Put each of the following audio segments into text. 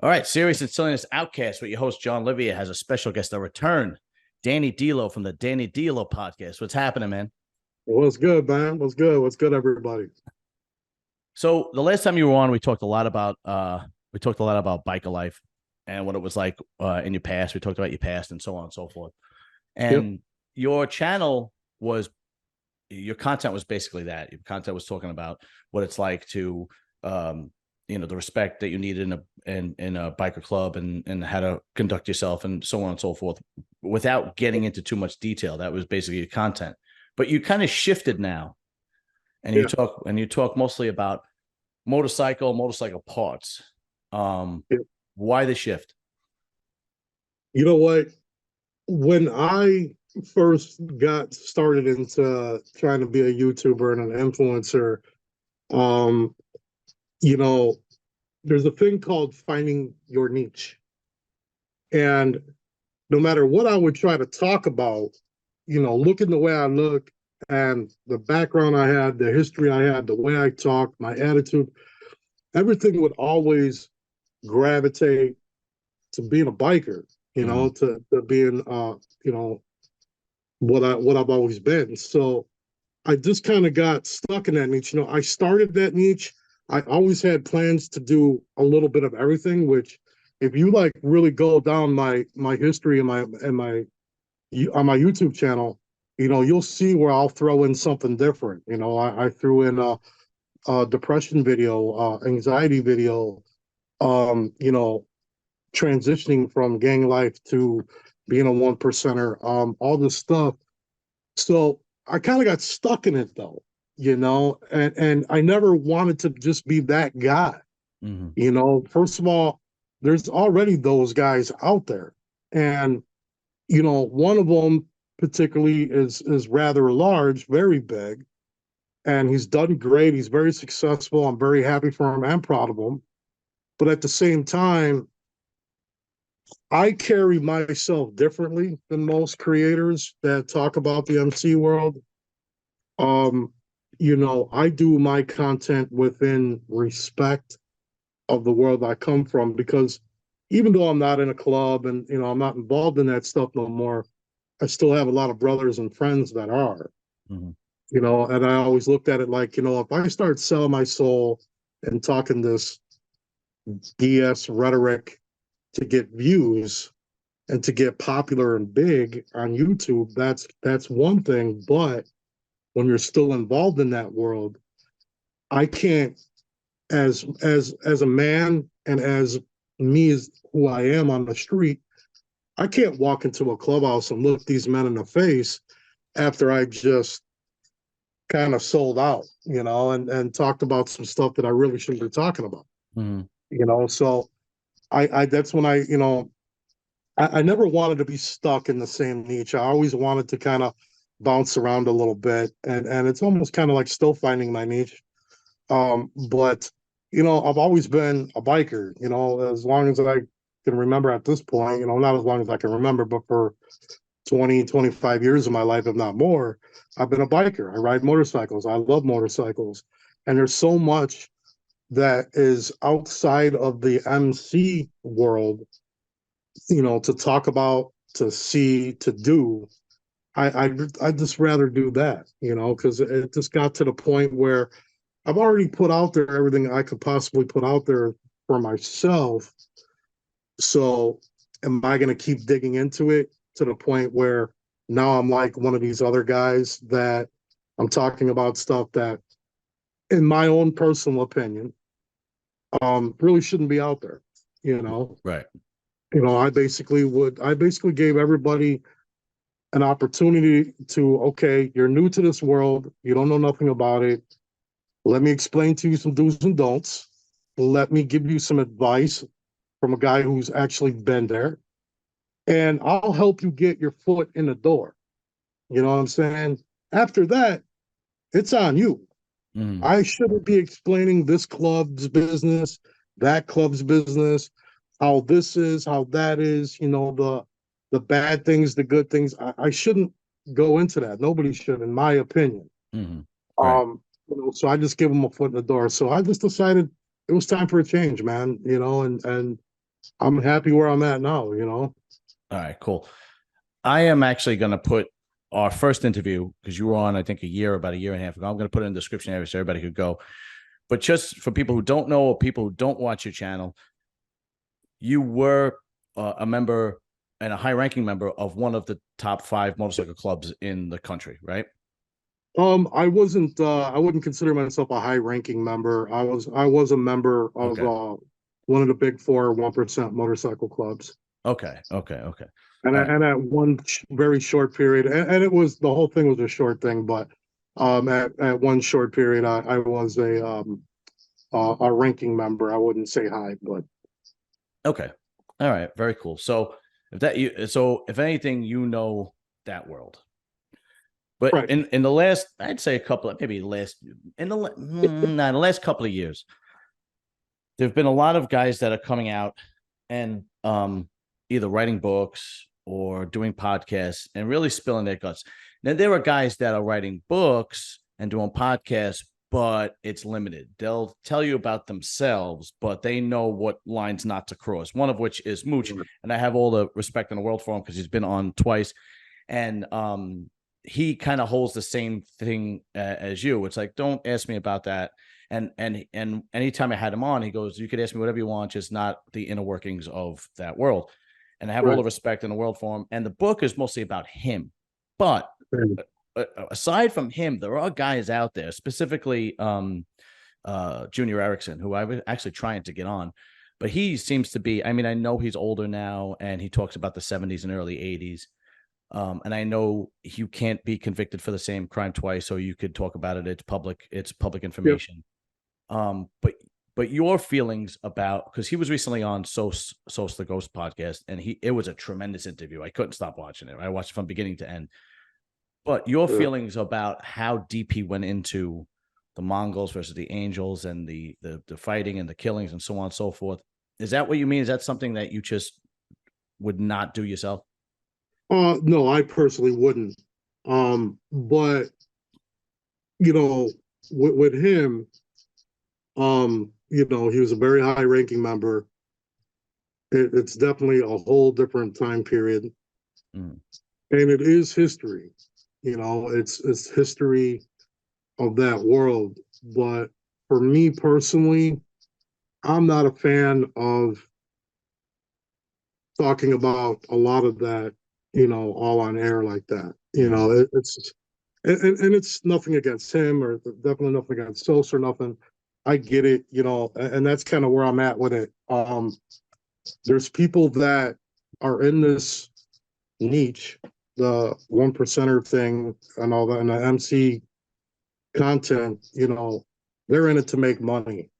All right, Serious and Silliness Outcast with your host, John Livia, has a special guest, a return, Danny D'Lo from the Danny D'Lo podcast. What's happening, man? What's good, man? What's good? What's good, everybody? So the last time you were on, we talked a lot about biker life and what it was like in your past. We talked about your past and so on and so forth. Yep. And your channel was your content was basically that. Your content was talking about what it's like to the respect that you need in a biker club and how to conduct yourself and so on and so forth without getting into too much detail. That was basically your content. But you kind of shifted now and Yeah. you talk mostly about motorcycle parts. Yeah. Why the shift? You know what? When I first got started into trying to be a YouTuber and an influencer, um, you know, there's a thing called finding your niche. And no matter what I would try to talk about, looking the way I look and the background I had, the history I had, the way I talked, my attitude, everything would always gravitate to being a biker, Mm-hmm. to being what I've always been. So I just kind of got stuck in that niche. I started that niche. I always had plans to do a little bit of everything, which if you like really go down my history and my on my YouTube channel, you'll see where I'll throw in something different. I threw in a depression video, anxiety video, um, you know, transitioning from gang life to being a one percenter, all this stuff. So I kind of got stuck in it though, and I never wanted to just be that guy. Mm-hmm. First of all, there's already those guys out there. And, one of them particularly is rather large, very big, and he's done great. He's very successful. I'm very happy for him and proud of him. But at the same time, I carry myself differently than most creators that talk about the MC world. Um, I do my content within respect of the world I come from because even though I'm not in a club and I'm not involved in that stuff no more, I still have a lot of brothers and friends that are, Mm-hmm. and I always looked at it like, if I start selling my soul and talking this BS rhetoric to get views, and to get popular and big on YouTube, that's one thing. But when you're still involved in that world, I can't, as a man and as me as who I am on the street, I can't walk into a clubhouse and look these men in the face after I just kind of sold out, and talked about some stuff that I really shouldn't be talking about, Mm-hmm. So I that's when I never wanted to be stuck in the same niche. I always wanted to kind of bounce around a little bit, and it's almost kind of like still finding my niche. But I've always been a biker. As long as I can remember at this point. Not as long as I can remember, but for 20, 25 years of my life, if not more, I've been a biker. I ride motorcycles. I love motorcycles, and there's so much that is outside of the MC world to talk about, to see, to do. I just rather do that, because it just got to the point where I've already put out there everything I could possibly put out there for myself. So am I going to keep digging into it to the point where now I'm like one of these other guys that I'm talking about stuff that, in my own personal opinion, really shouldn't be out there, you know? Right. I basically gave everybody an opportunity to, okay, you're new to this world, you don't know nothing about it. Let me explain to you some do's and don'ts. Let me give you some advice from a guy who's actually been there, and I'll help you get your foot in the door. You know what I'm saying? After that, it's on you. Mm-hmm. I shouldn't be explaining this club's business, that club's business, how this is, how that is, the bad things, the good things. I shouldn't go into that. Nobody should, in my opinion. Mm-hmm. Right. So I just give them a foot in the door. So I just decided it was time for a change, man. And I'm happy where I'm at now, you know. All right, cool. I am actually going to put our first interview, because you were on, I think, about a year and a half ago. I'm going to put it in the description area so everybody could go. But just for people who don't know or people who don't watch your channel, you were a member and a high-ranking member of one of the top 5 motorcycle clubs in the country, right? I wouldn't consider myself a high ranking member. I was a member of Okay. one of the big four 1% motorcycle clubs. Okay. Okay. Okay. And All right. and at one very short period, and it was the whole thing was a short thing, but at one short period, I was a ranking member. I wouldn't say high, but Okay. All right. Very cool. So if anything, you know that world. But right. in the last, I'd say a couple of maybe last in the nah, the last couple of years, there've been a lot of guys that are coming out and either writing books or doing podcasts and really spilling their guts. Now there are guys that are writing books and doing podcasts, but it's limited. They'll tell you about themselves, but they know what lines not to cross. One of which is Mooch, and I have all the respect in the world for him because he's been on twice, and he kind of holds the same thing as you. It's like, don't ask me about that. And anytime I had him on, he goes, you could ask me whatever you want, just not the inner workings of that world. And I have all Right. the respect in the world for him. And the book is mostly about him. But Right. aside from him, there are guys out there, specifically Junior Erickson, who I was actually trying to get on. But he seems to be, I mean, I know he's older now and he talks about the 70s and early 80s. And I know you can't be convicted for the same crime twice, so you could talk about it. It's public Yep. information. But your feelings about, because he was recently on Sos the Ghost podcast, and it was a tremendous interview. I couldn't stop watching it. I watched it from beginning to end. But your Yeah. feelings about how deep he went into the Mongols versus the Angels and the fighting and the killings and so on and so forth. Is that what you mean? Is that something that you just would not do yourself? No, I personally wouldn't. But you know, with him, he was a very high ranking member. It's definitely a whole different time period, Mm. and it is history. It's history of that world. But for me personally, I'm not a fan of talking about a lot of that, all on air like that. Mm-hmm. It's and it's nothing against him or definitely nothing against Sos or nothing. I get it, and that's kind of where I'm at with it. There's people that are in this niche, the 1%er thing and all that, and the MC content, they're in it to make money.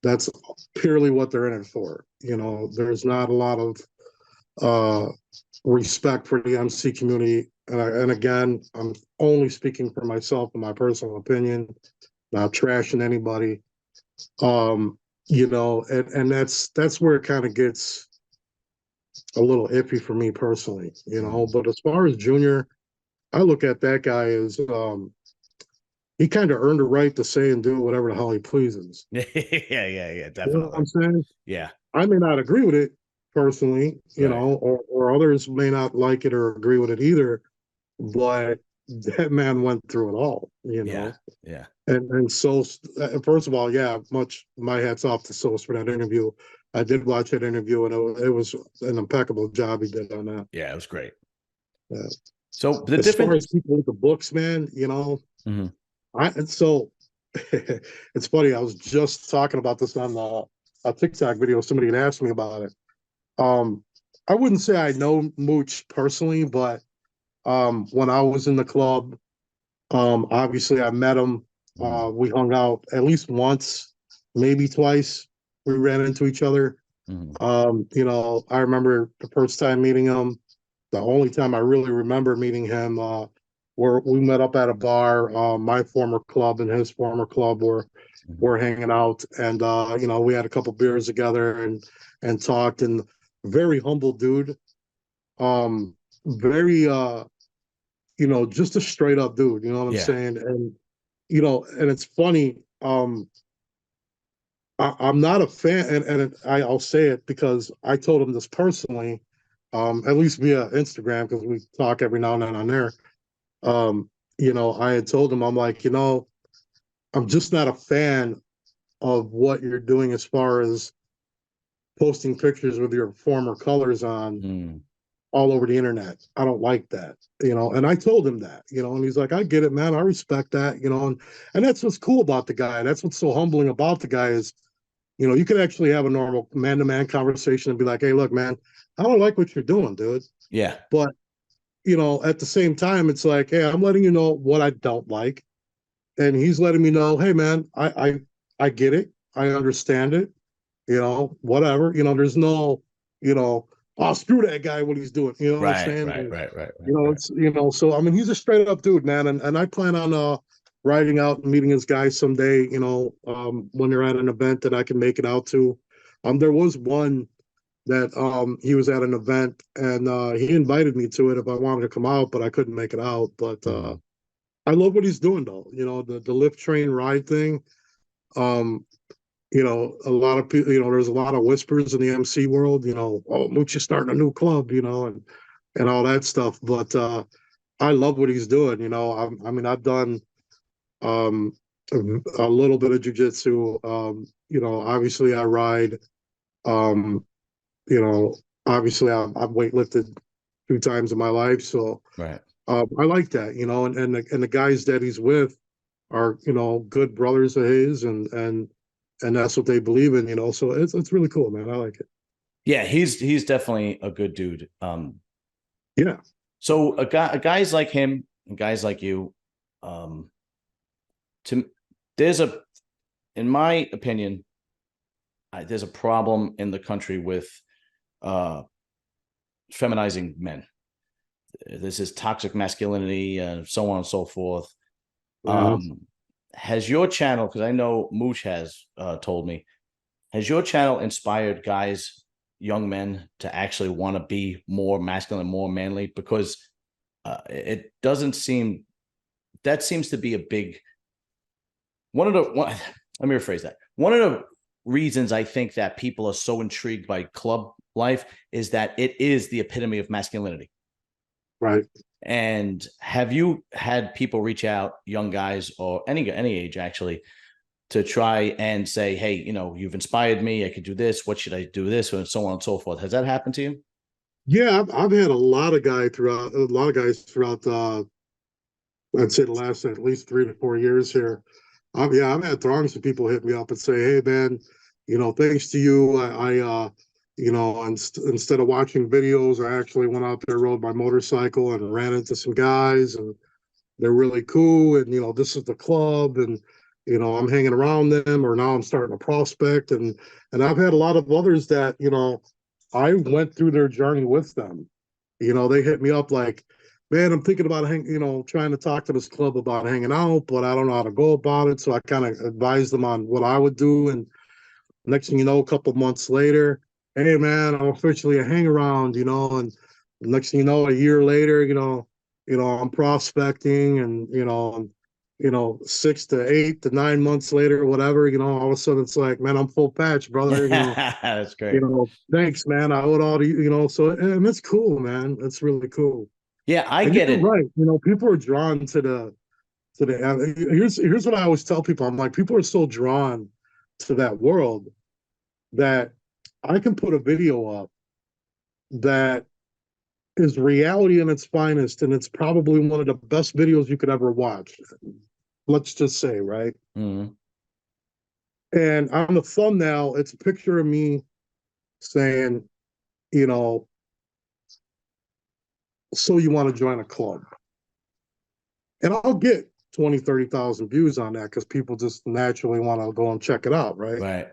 That's purely what they're in it for. There's not a lot of uh, respect for the MC community. And again, I'm only speaking for myself and my personal opinion, not trashing anybody. Um, and that's where it kind of gets a little iffy for me personally. Mm-hmm. But as far as Junior, I look at that guy as he kind of earned a right to say and do whatever the hell he pleases. Yeah, You know what definitely. I'm saying? Yeah. I may not agree with it personally, Right. or others may not like it or agree with it either, but that man went through it all. Yeah. Yeah. And so, first of all, yeah, much my hats off to Sos for that interview. I did watch that interview, and it was an impeccable job he did on that. Yeah. It was great. Uh, So the as far different. as people with the books, man, Mhm. so it's funny. I was just talking about this on a TikTok video. Somebody had asked me about it. Um, I wouldn't say I know Mooch personally, but when I was in the club, obviously I met him. Mhm. We hung out at least once, maybe twice. We ran into each other. Mhm. I remember the first time meeting him. The only time I really remember meeting him, where we met up at a bar. My former club and his former club were hanging out, and we had a couple beers together and talked. And very humble dude. Very just a straight up dude. You know what I'm Yeah. saying? And and it's funny. I'm not a fan, and I'll say it because I told him this personally, at least via Instagram, because we talk every now and then on there. Um, I had told him, I'm like, I'm just not a fan of what you're doing as far as posting pictures with your former colors on Mm, all over the internet. I don't like that, and I told him that, and he's like, I get it, man. I respect that, and that's what's cool about the guy. That's what's so humbling about the guy is, you can actually have a normal man-to-man conversation and be like, hey, look, man, I don't like what you're doing, dude. yeah. But, at the same time, it's like, hey, I'm letting you know what I don't like. And he's letting me know, hey, man, I get it. I understand it. Whatever. There's no, oh, screw that guy, what he's doing. You know what I'm Right, saying? right, right, right, right, You know, right. it's so I mean, he's a straight up dude, man, and I plan on riding out and meeting his guys someday. When they're at an event that I can make it out to. There was one that he was at an event and he invited me to it if I wanted to come out, but I couldn't make it out. But Mhm. I love what he's doing though. The lift train ride thing. Um, a lot of people. There's a lot of whispers in the MC world. Oh, Mooch is starting a new club. And all that stuff. But I love what he's doing. I mean, I've done um, a little bit of jujitsu. Obviously, I ride. Um, you know, obviously, I've weightlifted 2 times in my life, so Right. I like that. And the guys that he's with are good brothers of his, and that's what they believe in. So it's really cool, man. I like it. Yeah, he's definitely a good dude. Yeah, So guys like him and guys like you, um, to there's a, in my opinion, there's a problem in the country with uh, feminizing men. This is toxic masculinity and so on and so forth. yeah. Um, has your channel, because I know Mooch has told me, has your channel inspired guys, young men, to actually want to be more masculine, more manly? Because it doesn't seem, that seems to be a big one of the one, let me rephrase that. One of the reasons I think that people are so intrigued by club life is that it is the epitome of masculinity. Right. And have you had people reach out, young guys or any age actually, to try and say, hey, you've inspired me. I could do this. What should I do this? And so on and so forth. Has that happened to you? Yeah, I've had a lot of guys throughout I'd say the last at least 3 to 4 years here. I've had throngs of people hit me up and say, "Hey, man, thanks to you, instead of watching videos, I actually went out there, rode my motorcycle, and ran into some guys, and they're really cool. And this is the club, and I'm hanging around them, or now I'm starting to prospect, and I've had a lot of others that I went through their journey with them. They hit me up like, man, I'm thinking about trying to talk to this club about hanging out, but I don't know how to go about it. So I kind of advised them on what I would do. And next thing you know, a couple months later, hey man, I'm officially a hang around, and next thing you know, a year later, I'm prospecting and 6 to 8 to 9 months later, whatever, all of a sudden it's like, man, I'm full patch, brother, That's great. thanks, man. I owe it all to you, so and it's cool, man. It's really cool. Yeah, I And get you're it. right. People are drawn to the here's what I always tell people. I'm like, people are so drawn to that world that I can put a video up that is reality in its finest, and it's probably one of the best videos you could ever watch. Let's just say, right? Mhm. And on the thumbnail, it's a picture of me saying, you know, so you want to join a club. And I'll get 20, 30,000 views on that because people just naturally want to go and check it out, right? Right.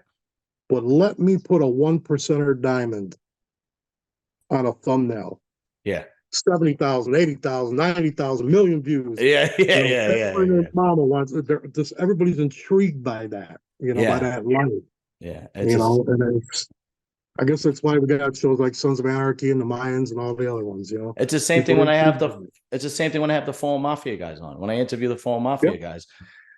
But let me put a 1% diamond on a thumbnail. Yeah. 70,000, 80,000, 90,000, million views. Yeah. Yeah. Yeah. Yeah. Everybody Yeah. and mama wants it. Just everybody's intrigued by that, by Yeah. that life, Yeah. It's just, and I guess that's why we got shows like Sons of Anarchy and the Mayans and all the other ones. it's the same thing People are when I have intrigued the by it. it's the same thing when I have the former mafia guys on. When I interview the former Yep, mafia guys,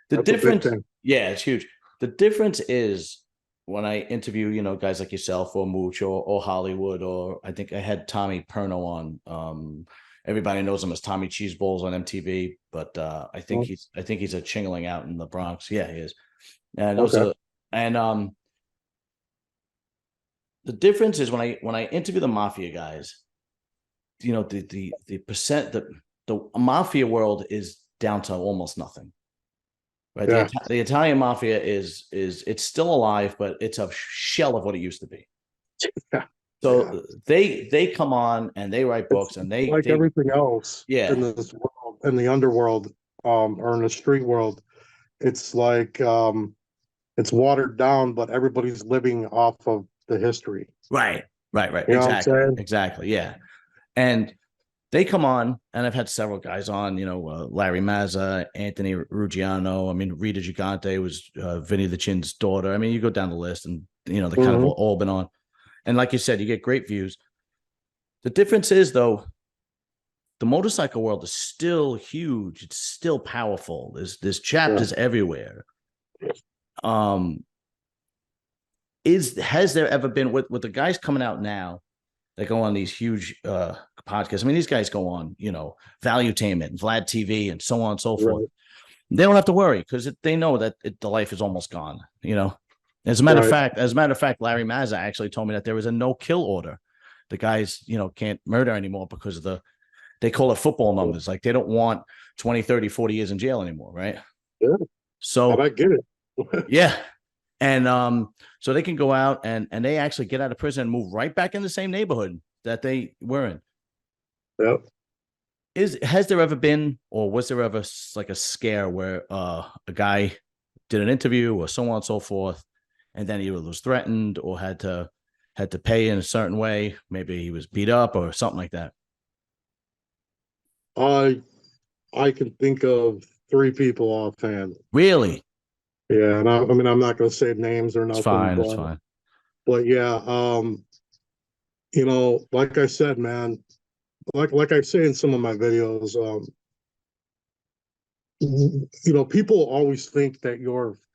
the that's a big difference, thing. yeah, it's huge. The difference is when I interview, guys like yourself or Mooch or Hollywood, or I think I had Tommy Perno on. Everybody knows him as Tommy Cheeseballs on MTV, but Oh, I think he's a chingling out in the Bronx. Yeah, he is. And those okay. are and the difference is when I interview the mafia guys, the percent the mafia world is down to almost nothing. Right. Yeah. The Italian mafia is it's still alive, but it's a shell of what it used to be. Yeah. Yeah. So they come on and they write It's books and like they everything else in yeah, this world, in the underworld, or in the street world. It's like it's watered down, but everybody's living off of the history. right, right, You know what I'm exactly, saying? exactly, yeah. And they come on, and I've had several guys on, Larry Mazza, Anthony Ruggiano. I mean, Rita Gigante was Vinny the Chin's daughter. I mean, you go down the list, and they kind of Hmm. all been on. And like you said, you get great views. The difference is, though, the motorcycle world is still huge. It's still powerful. There's Yeah. chapters everywhere. Um, has there ever been with the guys coming out now? They go on these huge podcasts. I mean, these guys go on, Valuetainment, Vlad TV, and so on and so forth. Right. They don't have to worry because they know that the life is almost gone. Right. As a matter of fact, Larry Mazza actually told me that there was a no kill order. The guys, can't murder anymore because of they call it football numbers. Like they don't want 20, 30, 40 years in jail anymore, right? Yeah. And So I get it. yeah. And so they can go out and they actually get out of prison and move right back in the same neighborhood that they were in. Yep. Has there ever been, or was there ever like a scare where a guy did an interview or so on and so forth, and then he was threatened or had to pay in a certain way? Maybe he was beat up or something like that. I I can think of three people offhand. Really? Yeah, and I mean I'm not going to say names or It's nothing, fine. It's fine. but yeah, like I said, man, like I say in some of my videos, people always think that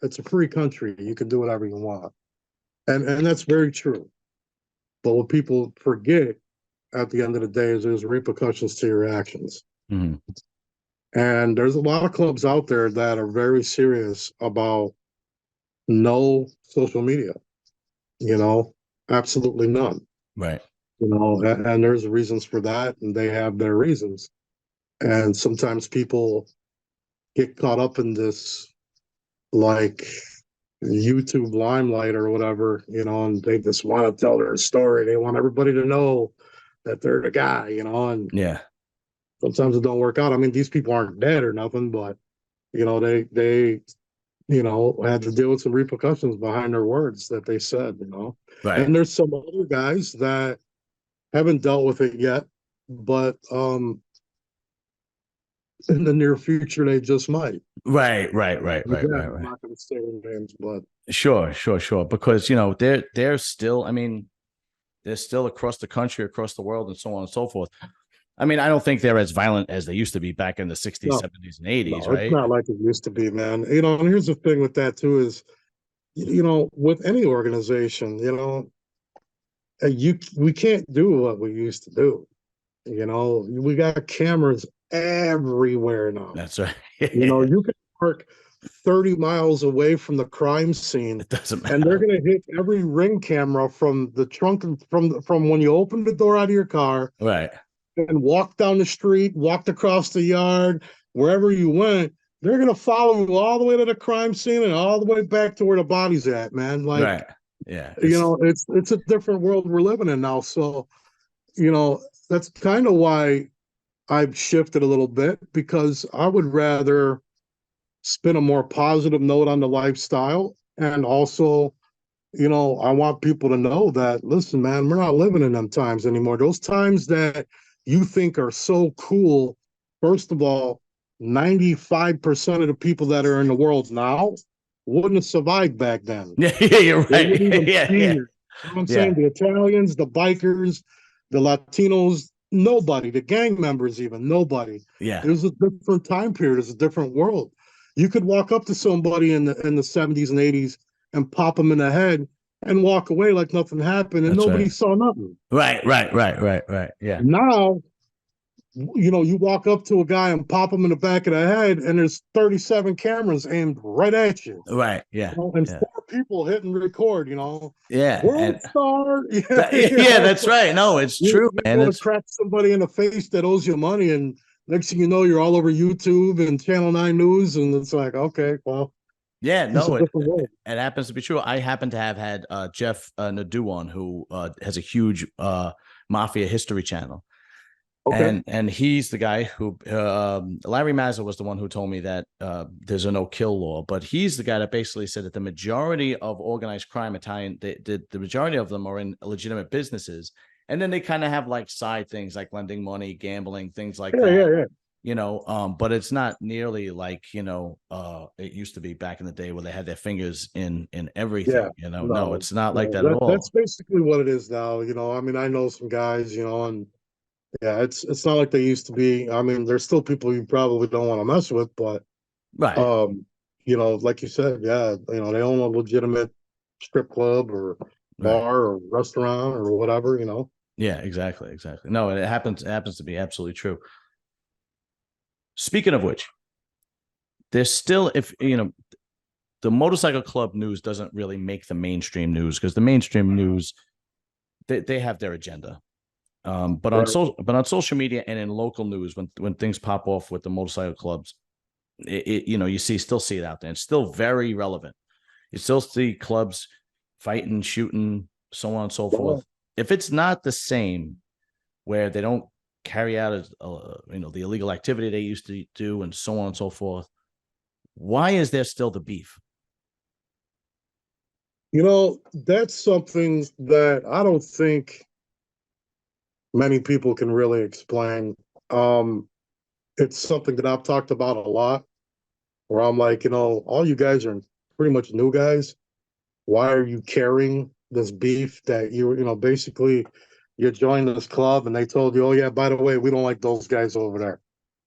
it's a free country, you can do whatever you want, and that's very true. But what people forget at the end of the day is there's repercussions to your actions. Mm-hmm. And there's a lot of clubs out there that are very serious about no social media, you know, absolutely none, Right. and there's reasons for that, and they have their reasons. And sometimes people get caught up in this like YouTube limelight or whatever, and they just want to tell their story. They want everybody to know that they're the guy, and Yeah. sometimes it don't work out. I mean, these people aren't dead or nothing, but they had to deal with some repercussions behind their words that they said. Right. And there's some other guys that haven't dealt with it yet, but in the near future they just might. Right. Right. Right. Right. Again, Right. I'm Right. not going to say their names, but Sure. Sure. Sure. Because they're still. I mean, they're still across the country, across the world, and so on and so forth. I mean, I don't think they're as violent as they used to be back in the 60s, no, 70s, and 80s, no, it's right? not like it used to be, man. And here's the thing with that too is, with any organization, we can't do what we used to do. We got cameras everywhere now. That's right. You can park 30 miles away from the crime scene It doesn't and they're matter. going to hit every ring camera from the trunk, from when you open the door out of your car Right. and walk down the street, walked across the yard, wherever you went. They're going to follow you all the way to the crime scene and all the way back to where the body's at, man. Like, Right. Yeah. It's it's a different world we're living in now. So, that's kind of why I've shifted a little bit, because I would rather spin a more positive note on the lifestyle. And also, I want people to know that, listen, man, we're not living in them times anymore. Those times that you think are so cool, first of all, 95% of the people that are in the world now wouldn't have survived back then. yeah, yeah, you're They right. wouldn't even yeah, be yeah, here. You know what I'm saying? yeah, The Italians, the bikers, the Latinos, nobody, the gang members, even nobody. yeah. It was a different time period. It's a different world. You could walk up to somebody in the 70s and 80s and pop them in the head, and walk away like nothing happened, and That's nobody right. saw nothing. Right. Yeah. Now, you walk up to a guy and pop him in the back of the head, and there's 37 cameras aimed right at you. Right. Yeah. And Yeah. 4 people hitting record, Yeah. world star. Yeah, Yeah, that's right. No, it's true, you man. go to It's crack somebody in the face that owes you money, and next thing you know, you're all over YouTube and Channel 9 News, and it's like, okay, well, yeah, it's a no, different world. it happens to be true. I happen to have had Jeff Nadeau on, who has a huge mafia history channel. Okay. And he's the guy who Larry Mazza was the one who told me that there's a no-kill law, but he's the guy that basically said that the majority of organized crime Italian, the majority of them are in legitimate businesses, and then they kind of have like side things like lending money, gambling, things like Yeah, that. yeah, yeah. But it's not nearly like it used to be back in the day where they had their fingers in Yeah. everything. No, No, it's not like no, that at that's all. basically what it is now. I mean, I know some guys, and yeah, it's not like they used to be. I mean, there's still people you probably don't want to mess with, but Right, um, like you said, yeah, they own a legitimate strip club or right. bar or restaurant or whatever. Yeah, exactly. No, it happens to be absolutely true. Speaking of which, there's still, if the motorcycle club news doesn't really make the mainstream news, because the mainstream news, they have their agenda. Right. But on social media and in local news, when things pop off with the motorcycle clubs, you still see it out there. It's still very relevant. You still see clubs fighting, shooting, so on and so Yeah. forth. If it's not the same, where they don't carry out the illegal activity they used to do, and so on and so forth, why is there still the beef? That's something that I don't think many people can really explain. Um, it's something that I've talked about a lot, where I'm like, all you guys are pretty much new guys. Why are you carrying this beef that basically you joined this club and they told you, oh yeah, by the way, we don't like those guys over there.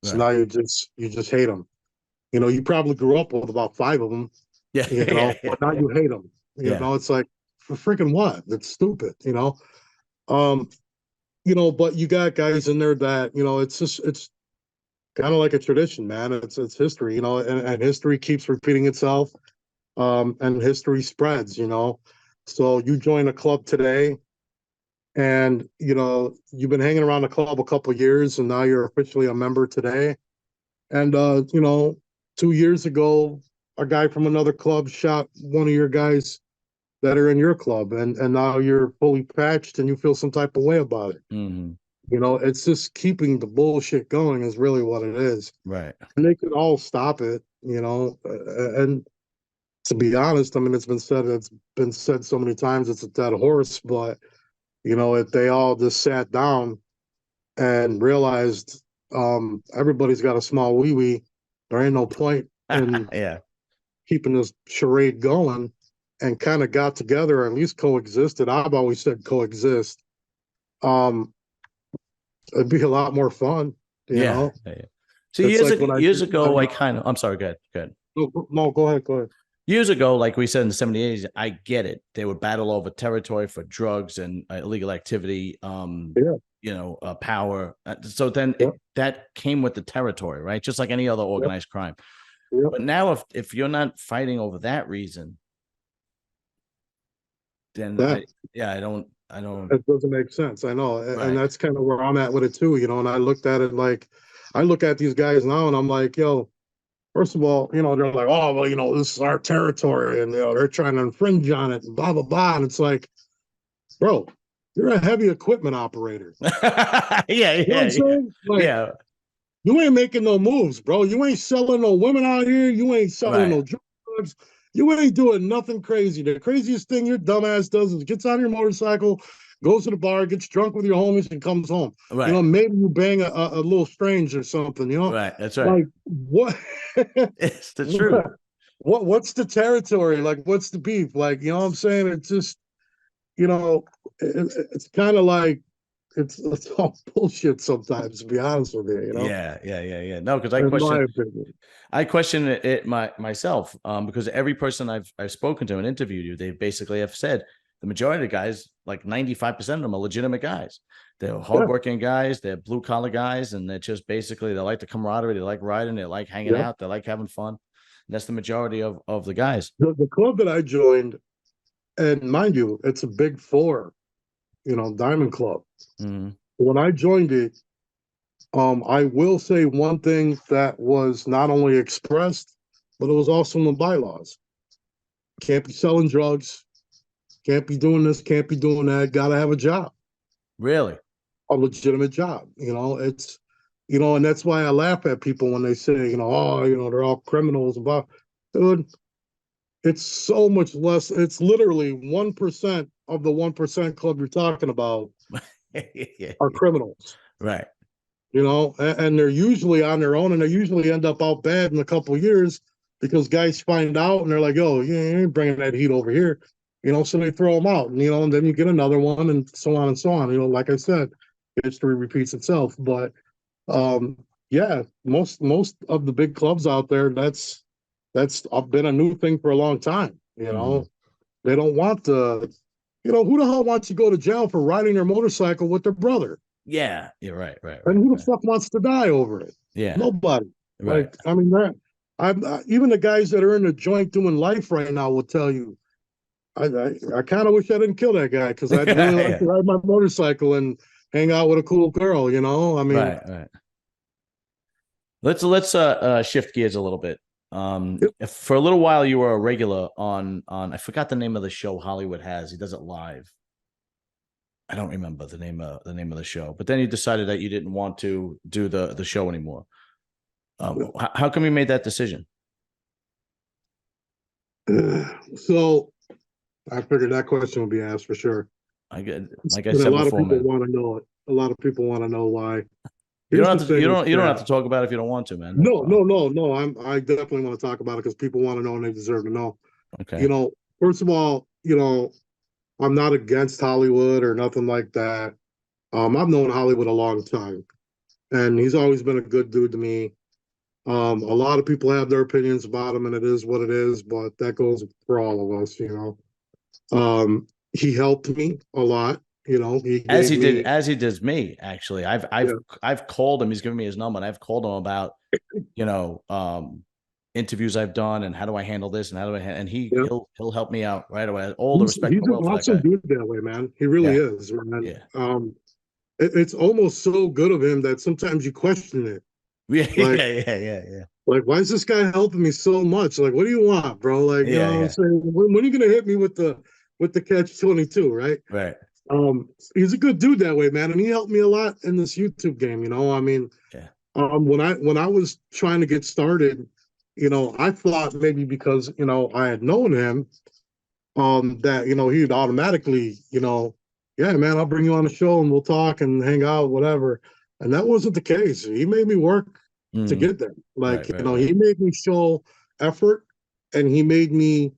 So Right. now you just hate them. You probably grew up with about 5 of them, Yeah. Yeah. but now you hate them. Yeah. It's like, for freaking what? That's stupid. Um, but you got guys in there that, it's kind of like a tradition, man. It's history, and history keeps repeating itself. And history spreads. So you join a club today, and you've been hanging around the club a couple of years, and now you're officially a member today. And 2 years ago, a guy from another club shot one of your guys that are in your club, and now you're fully patched, and you feel some type of way about it. Mm-hmm. It's just keeping the bullshit going is really what it is. Right. And they could all stop it, and to be honest, I mean, it's been said so many times it's a dead horse, but if they all just sat down and realized everybody's got a small wee wee, there ain't no point in Yeah. keeping this charade going, and kind of got together, or at least coexisted. I've always said coexist. Um, it'd be a lot more fun, you Yeah. know. Yeah. So It's years like ago, when I years did my ago, I kind of. I'm sorry. Good. Good. no, go ahead, go ahead. Years ago, like we said in the 70s, I get it. They would battle over territory for drugs and illegal activity, Yeah, power. So then yeah, that came with the territory, right? Just like any other yeah, organized crime. yeah. But now, if you're not fighting over that reason, then That I don't. It doesn't make sense. I know, and Right. that's kind of where I'm at with it too. And I looked at it like, I look at these guys now, and I'm like, yo, first of all, they're like, oh, well, this is our territory, and they're trying to infringe on it, and blah blah blah. And it's like, bro, you're a heavy equipment operator. Yeah. You know what I'm saying? Like, Yeah. you ain't making no moves, bro. You ain't selling no women out here. You ain't selling Right. no drugs. You ain't doing nothing crazy. The craziest thing your dumbass does is gets on your motorcycle, goes to the bar, gets drunk with your homies, and comes home. Right. Maybe you bang a little strange or something. Right. That's right. Like what? It's the truth. What's the territory? Like, what's the beef? Like, you know what I'm saying? It's just, you know, it's kind of like it's all bullshit sometimes, to be honest with you. Yeah. No, because In my opinion. I question it myself, because every person I've spoken to and interviewed you, they basically have said the majority of the guys, like 95% of them, are legitimate guys. They're Yeah, hardworking guys. They're blue collar guys, and they're just basically they like the camaraderie. They like riding. They like hanging yeah. out. They like having fun. And that's the majority of the guys. The club that I joined, and mind you, it's a big four, diamond club. Mm-hmm. When I joined it, I will say one thing that was not only expressed, but it was also in the bylaws. Can't be selling drugs, can't be doing this, can't be doing that. Got to have a job, Really? a legitimate job. It's, and that's why I laugh at people when they say, oh, they're all criminals. About, dude, it's so much less. It's literally 1% of the 1% club you're talking about Yeah. are criminals. Right. And they're usually on their own, and they usually end up out bad in a couple of years because guys find out and they're like, "Oh, you ain't bringing that heat over here," so they throw them out, and then you get another one, and so on and so on. Like I said, history repeats itself. But yeah, most of the big clubs out there, that's been a new thing for a long time. Mm-hmm. They don't want the, who the hell wants to go to jail for riding their motorcycle with their brother? Yeah. You're right. Right. And Right. who the Right. fuck wants to die over it? Yeah. Nobody. Right. Like, I mean, that I'm even the guys that are in the joint doing life right now will tell you, I kind of wish I didn't kill that guy because I'd really like Yeah. to ride my motorcycle and hang out with a cool girl. I mean, Right. Right. Let's shift gears a little bit. If for a little while you were a regular on I forgot the name of the show Hollywood has. He does it live. I don't remember the name of the show. But then you decided that you didn't want to do the show anymore. How come you made that decision? so I figured that question would be asked for sure. I get like I And a said lot of before, people man. want to know it. A lot of people want to know why. You Here's don't the have to thing you with don't you don't have that. to talk about it if you don't want to, man. No No, no, problem. no, no. I definitely want to talk about it because people want to know and they deserve to know. Okay. First of all, I'm not against Hollywood or nothing like that. I've known Hollywood a long time, and he's always been a good dude to me. A lot of people have their opinions about him, and it is what it is, but that goes for all of us. He helped me a lot. He As gave he did, me, as he does me, actually. I've I've yeah, I've called him. He's given me his number, and I've called him about you know interviews I've done and how do I handle this and how do I and yeah. he'll help me out right away. All the respect in He's the an world for that awesome guy. dude that way, man. He really Yeah, is, man. yeah, It's almost so good of him that sometimes you question it. yeah, Like, yeah, yeah, yeah, yeah, why is this guy helping me so much? Like, what do you want, bro? Like, yeah, what I'm yeah. saying, when are you gonna hit me with the catch 22, right? Right. He's a good dude that way, man, and he helped me a lot in this YouTube game. I mean, Yeah. when I was trying to get started, I thought maybe because I had known him, that he'd automatically, yeah, man, I'll bring you on the show and we'll talk and hang out, whatever. And that wasn't the case. He made me work to Mhm. get there. Like, Right. Right. Right. he made me show effort, and he made me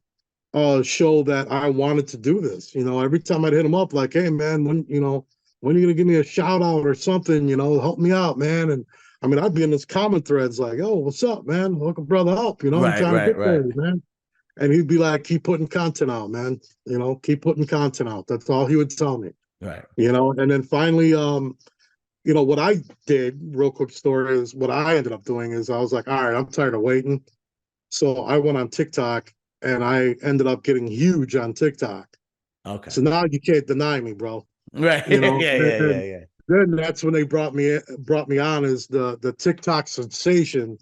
show that I wanted to do this. Every time I'd hit him up, like, hey man, when are you gonna give me a shout out or something? Help me out, man. And I mean, I'd be in this comment threads like, oh, what's up, man? Look, brother, help. I'm Right. trying to Right. get there, Right. man. And he'd be like, keep putting content out, man. Keep putting content out. That's all he would tell me. Right. And then finally, what I did, real quick story is what I ended up doing is I was like, all right, I'm tired of waiting. So I went on TikTok and I ended up getting huge on TikTok. Okay. So now you can't deny me, bro. Right. You know, Yeah. and, Yeah. Yeah. and Yeah. then that's when they brought me on as the TikTok sensation,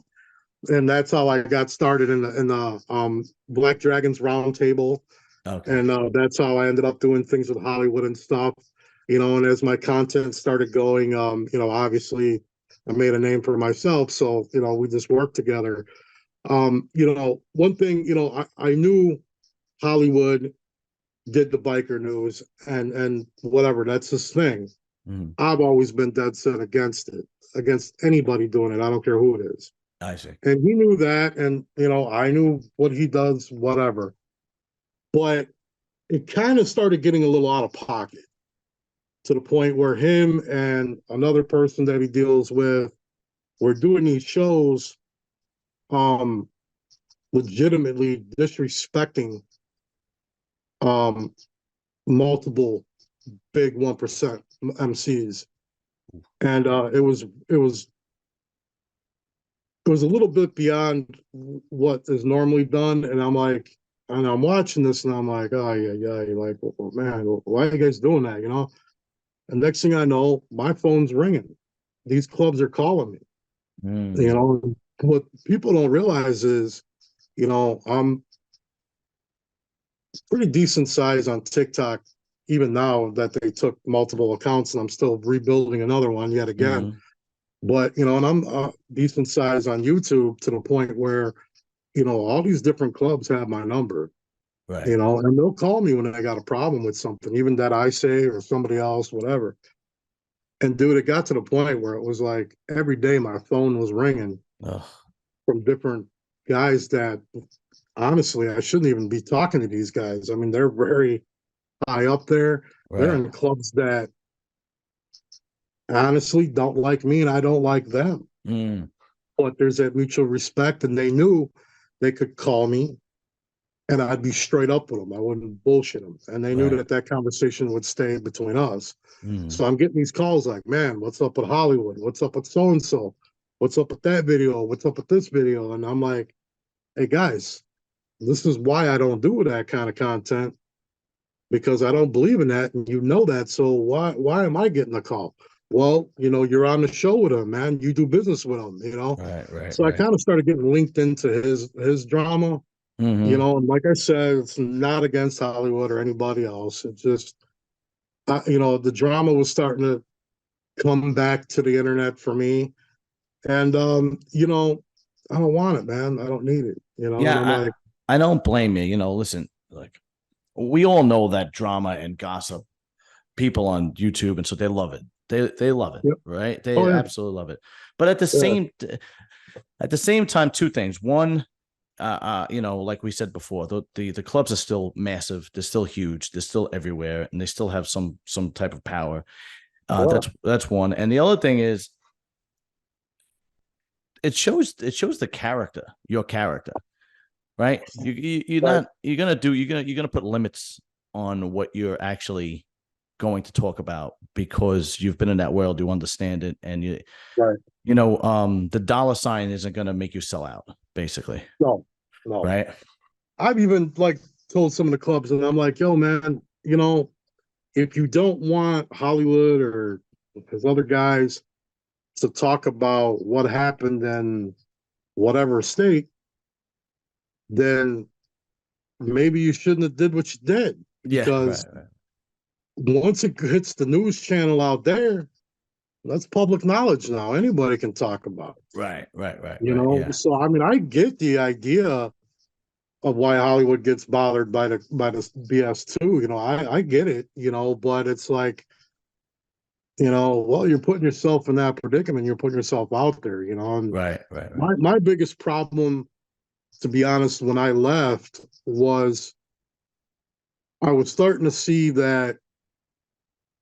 and that's how I got started in the Black Dragons Roundtable, Okay. and that's how I ended up doing things with Hollywood and stuff. And as my content started going, obviously I made a name for myself, so we just worked together. One thing, I knew Hollywood did the biker news and whatever, that's his thing. Mhm. I've always been dead set against it, against anybody doing it. I don't care who it is. I see. And he knew that, and I knew what he does, whatever. But it kind of started getting a little out of pocket to the point where him and another person that he deals with were doing these shows, um, legitimately disrespecting um multiple big 1% MCs, and it was a little bit beyond what is normally done, and I'm watching this, and I'm like, oh yeah, like, oh, man, why are you guys doing that, And next thing I know, my phone's ringing. These clubs are calling me. Mm. What people don't realize is, I'm pretty decent size on TikTok, even now that they took multiple accounts, and I'm still rebuilding another one yet again. Mm-hmm. But, and I'm decent size on YouTube to the point where, all these different clubs have my number, Right. and they'll call me when I got a problem with something, even that I say or somebody else, whatever. And dude, it got to the point where it was like every day my phone was ringing Ugh. from different guys that honestly I shouldn't even be talking to these guys. I mean, they're very high up there. They're Right. in clubs that honestly don't like me and I don't like them. Mm. But there's that mutual respect, and they knew they could call me and I'd be straight up with them. I wouldn't bullshit them. And they knew Right. that that conversation would stay between us. Mm. So I'm getting these calls like, man, what's up with Hollywood? What's up with so and so? What's up with that video? What's up with this video? And I'm like, hey guys, this is why I don't do that kind of content, because I don't believe in that, and that. So why am I getting a call? Well, you're on the show with him, man. You do business with him. Right. Right. So I Right. kind of started getting linked into his drama, Mm-hmm. and like I said, it's not against Hollywood or anybody else. It just, the drama was starting to come back to the internet for me, and I don't want it, man. I don't need it, and I'm Yeah, like, I don't blame you. Listen, like we all know that drama and gossip, people on YouTube, and so they love it. They love it, yep, right? They oh yeah, absolutely love it. But yeah, at the same time, two things. One, like we said before, the clubs are still massive. They're still huge. They're still everywhere, and they still have some type of power. yeah, That's one. And the other thing is, it shows the character, your character, right? You're right, not you're gonna put limits on what you're actually going to talk about because you've been in that world, you understand it, and right. the dollar sign isn't gonna make you sell out, basically, No, no. right? I've even like told some of the clubs, and I'm like, yo, man, if you don't want Hollywood or his other guys to talk about what happened in whatever state, then maybe you shouldn't have did what you did, Yeah, because right, right, once it hits the news channel out there, that's public knowledge now. Anybody can talk about it. right, right, right, right. Yeah, So I mean, I get the idea of why Hollywood gets bothered by the BS too. I get it. But it's like, well, you're putting yourself in that predicament. You're putting yourself out there. And right, right, right. my biggest problem, to be honest, when I left, was I was starting to see that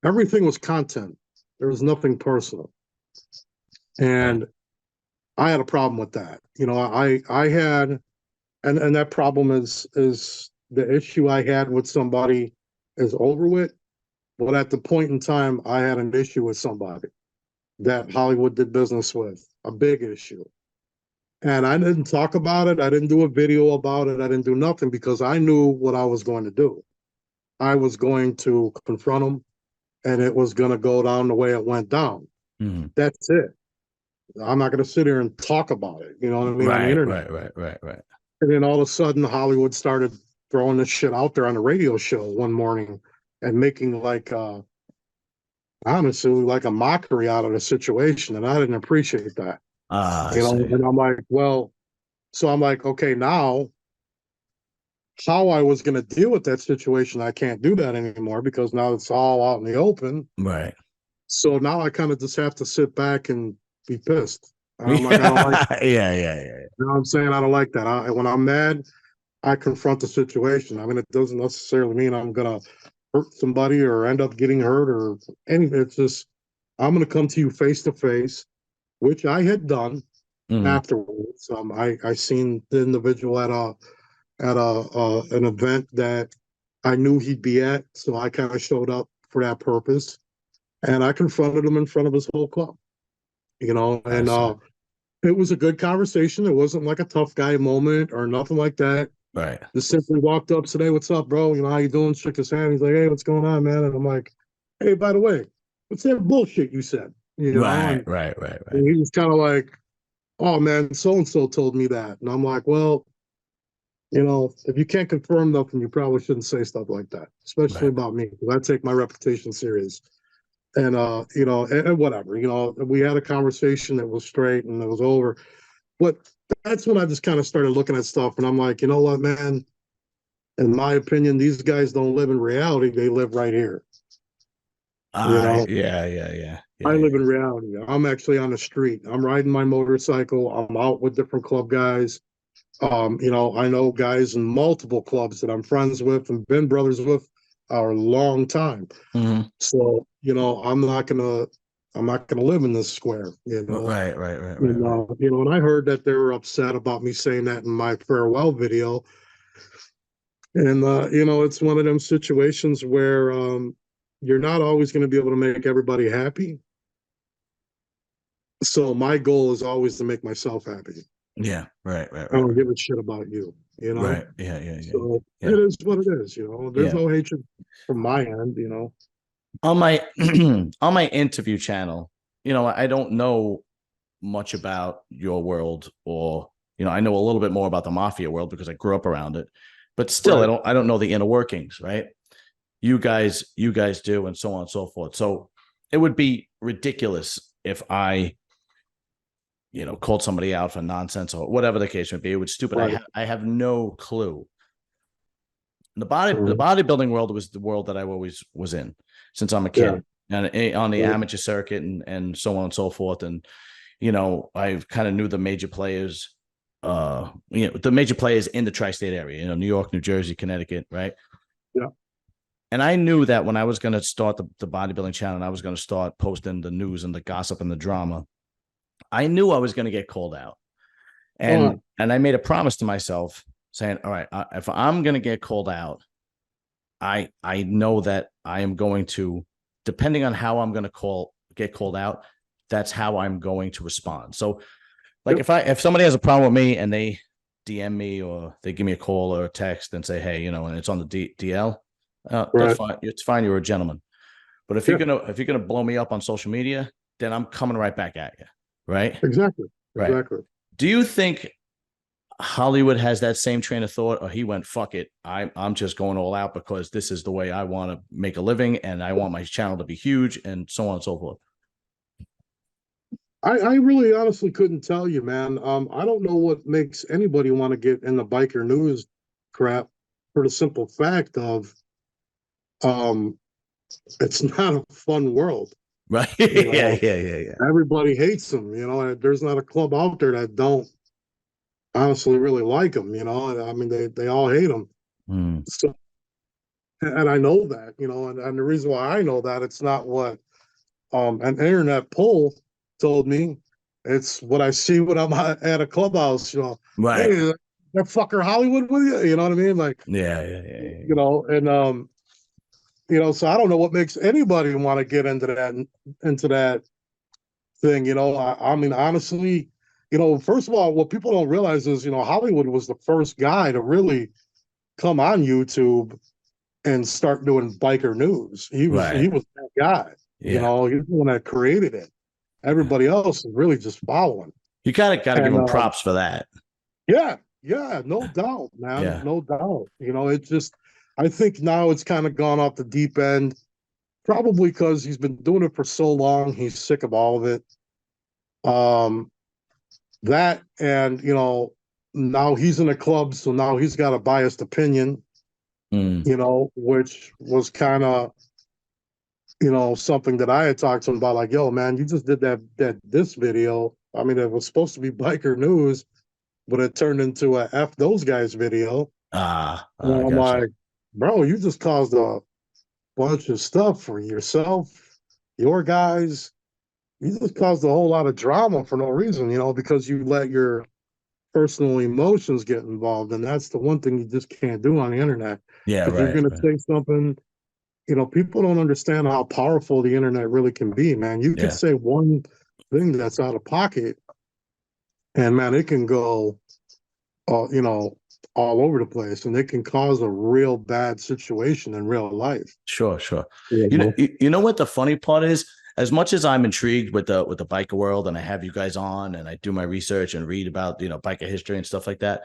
everything was content. There was nothing personal, Right. and I had a problem with that. I had, and that problem is the issue I had with somebody is over with. But at the point in time, I had an issue with somebody that Hollywood did business with, a big issue. And I didn't talk about it. I didn't do a video about it. I didn't do nothing because I knew what I was going to do. I was going to confront him, and it was going to go down the way it went down. Mm-hmm. That's it. I'm not going to sit here and talk about it, you know what I mean, on the Right, internet. right, right, right, right. And then all of a sudden, Hollywood started throwing this shit out there on the radio show one morning and making like, honestly, like a mockery out of the situation. And I didn't appreciate that, Ah, I see. and I'm like, well, so I'm like, okay, now how I was going to deal with that situation, I can't do that anymore because now it's all out in the open. Right. So now I kind of just have to sit back and be pissed. I'm like, I don't like, Yeah, yeah, yeah, yeah. you know what I'm saying? I don't like that. When I'm mad, I confront the situation. I mean, it doesn't necessarily mean I'm going to hurt somebody or end up getting hurt or anything. It's just, I'm going to come to you face to face, which I had done Mm-hmm. afterwards. I seen the individual at an event that I knew he'd be at, so I kind of showed up for that purpose, and I confronted him in front of his whole club, and Nice. it was a good conversation. It wasn't like a tough guy moment or nothing like that. Right. Just simply walked up, said, "Hey, what's up, bro? How you doing?" Shook his hand. He's like, "Hey, what's going on, man?" And I'm like, "Hey, by the way, what's that bullshit you said?" Right. And Right. Right. Right. he was kind of like, "Oh man, so and so told me that," and I'm like, "Well, if you can't confirm nothing, you probably shouldn't say stuff like that, especially Right. about me, because I take my reputation serious." And and whatever, we had a conversation that was straight and it was over. But that's when I just kind of started looking at stuff, and I'm like, you know what, man? In my opinion, these guys don't live in reality; they live right here. You know, Yeah. Yeah. Yeah. I Yeah. live Yeah. in reality. I'm actually on the street. I'm riding my motorcycle. I'm out with different club guys. I know guys in multiple clubs that I'm friends with and been brothers with a long time. Hmm. So, I'm not gonna live in this square, Right. Right. Right. Right. Right. And I heard that they were upset about me saying that in my farewell video. And it's one of them situations where you're not always going to be able to make everybody happy. So my goal is always to make myself happy. Yeah. Right. Right. I Right. don't Right. give a shit about you, you know? Right. Yeah. Yeah. Yeah. So Yeah. it is what it is, There's Yeah. no hatred from my end. On my on my interview channel, I don't know much about your world, or I know a little bit more about the mafia world because I grew up around it, but still Right. I don't know the inner workings, right? You guys do, and so on and so forth. So it would be ridiculous if I called somebody out for nonsense or whatever the case may be. It was stupid. Right. I have no clue. The Mhm. bodybuilding world was the world that I always was in since I'm a Yeah. kid, and on the Right. amateur circuit, and so on and so forth. And I kind of knew the major players, the major players in the tri-state area, New York, New Jersey, Connecticut, right? Yeah. And I knew that when I was going to start the bodybuilding channel, and I was going to start posting the news and the gossip and the drama, I knew I was going to get called out. Oh, And I made a promise to myself saying, all right, if I'm going to get called out, I know that I am going to, depending on how I'm going to get called out, that's how I'm going to respond. So like yep. if somebody has a problem with me and they DM me or they give me a call or a text and say, hey, and it's on the DL, that's Right. fine. It's fine. You're a gentleman. But Yeah. if you're gonna blow me up on social media, then I'm coming right back at you. Right. Exactly. Right. Exactly. Do you think Hollywood has that same train of thought, or he went, fuck it, I'm just going all out because this is the way I want to make a living and I want my channel to be huge and so on and so forth? I really honestly couldn't tell you, man. I don't know what makes anybody want to get in the biker news crap for the simple fact of um it's not a fun world. Right. You Yeah, know, yeah, yeah, yeah. everybody hates them, and there's not a club out there that don't honestly really like them. I mean, they all hate them. Mm. So, and I know that, and the reason why I know that it's not what an internet poll told me. It's what I see when I'm at a clubhouse. Right. Hey, that fucker Hollywood with you. You know what I mean? Like, Yeah, yeah, yeah, yeah, yeah. and so I don't know what makes anybody want to get into that thing. I mean, honestly, first of all, what people don't realize is, Hollywood was the first guy to really come on YouTube and start doing biker news. He was Right. he was that guy. Yeah. He was the one that created it. Yeah. Everybody else is really just following. You gotta give And him props for that. yeah, yeah, no doubt, man, Yeah. no doubt. It's just, I think now it's kind of gone off the deep end, probably because he's been doing it for so long. He's sick of all of it. Um, that and now he's in a club, so now he's got a biased opinion. Mm. Which was kind of something that I had talked to him about, like, yo, man, you just did this video. I mean, it was supposed to be biker news, but it turned into a F those guys video. And I I'm gotcha. like, bro, you just caused a bunch of stuff for yourself, your guys. You just caused a whole lot of drama for no reason, because you let your personal emotions get involved, and that's the one thing you just can't do on the internet Yeah, because you're right, going to right. say something. People don't understand how powerful the internet really can be, man. You could Yeah, say one thing that's out of pocket, and man, it can go, uh, you know, all over the place, and it can cause a real bad situation in real life. sure, sure. You You know, know? you know what the funny part is? As much as I'm intrigued with the biker world, and I have you guys on, and I do my research and read about biker history and stuff like that,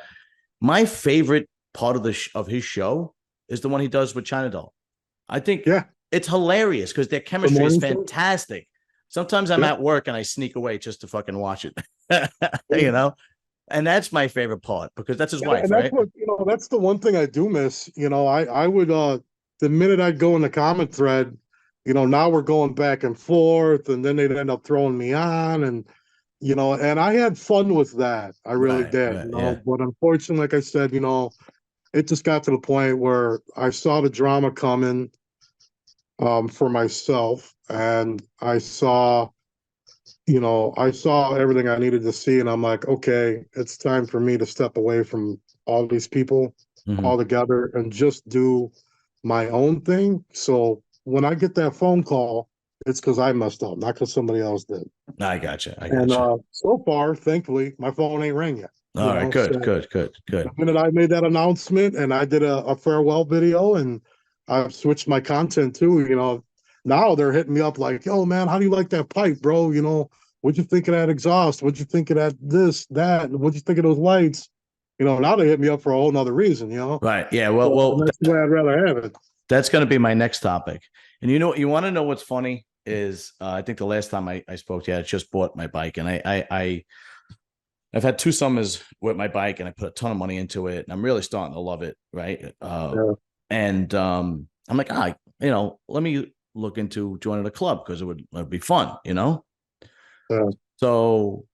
my favorite part of of his show is the one he does with China Doll. I think Yeah, it's hilarious because their the chemistry is morning show. fantastic. Sometimes I'm Yeah. at work and I sneak away just to fucking watch it, you Yeah. know. And that's my favorite part because that's his And wife, that's right? what, that's the one thing I do miss. I would the minute I'd go in the comment thread, now we're going back and forth, and then they'd end up throwing me on, and I had fun with that. I really Right, did, right, yeah. but unfortunately, like I said, it just got to the point where I saw the drama coming for myself, and I saw everything I needed to see, and I'm like, okay, it's time for me to step away from all these people Hmm. altogether and just do my own thing. So when I get that phone call, it's because I messed up, not because somebody else did. I gotcha. I And gotcha. so far, thankfully, my phone ain't rang yet. All right, good, So good, good, the good. minute I made that announcement and I did a farewell video and I've switched my content too, now they're hitting me up like, yo, man, how do you like that pipe, bro? What'd you think of that exhaust? What'd you think of that, this, that? And what'd you think of those lights? Now they hit me up for a whole nother reason. Right. Yeah. Well, And that's the way I'd rather have it. that's going to be my next topic. And you want to know what's funny is I think the last time I spoke to you, I just bought my bike, and I've had 2 summers with my bike, and I put a ton of money into it, and I'm really starting to love it. Right. Yeah. And I'm like, let me look into joining a club because it'd be fun. Yeah. So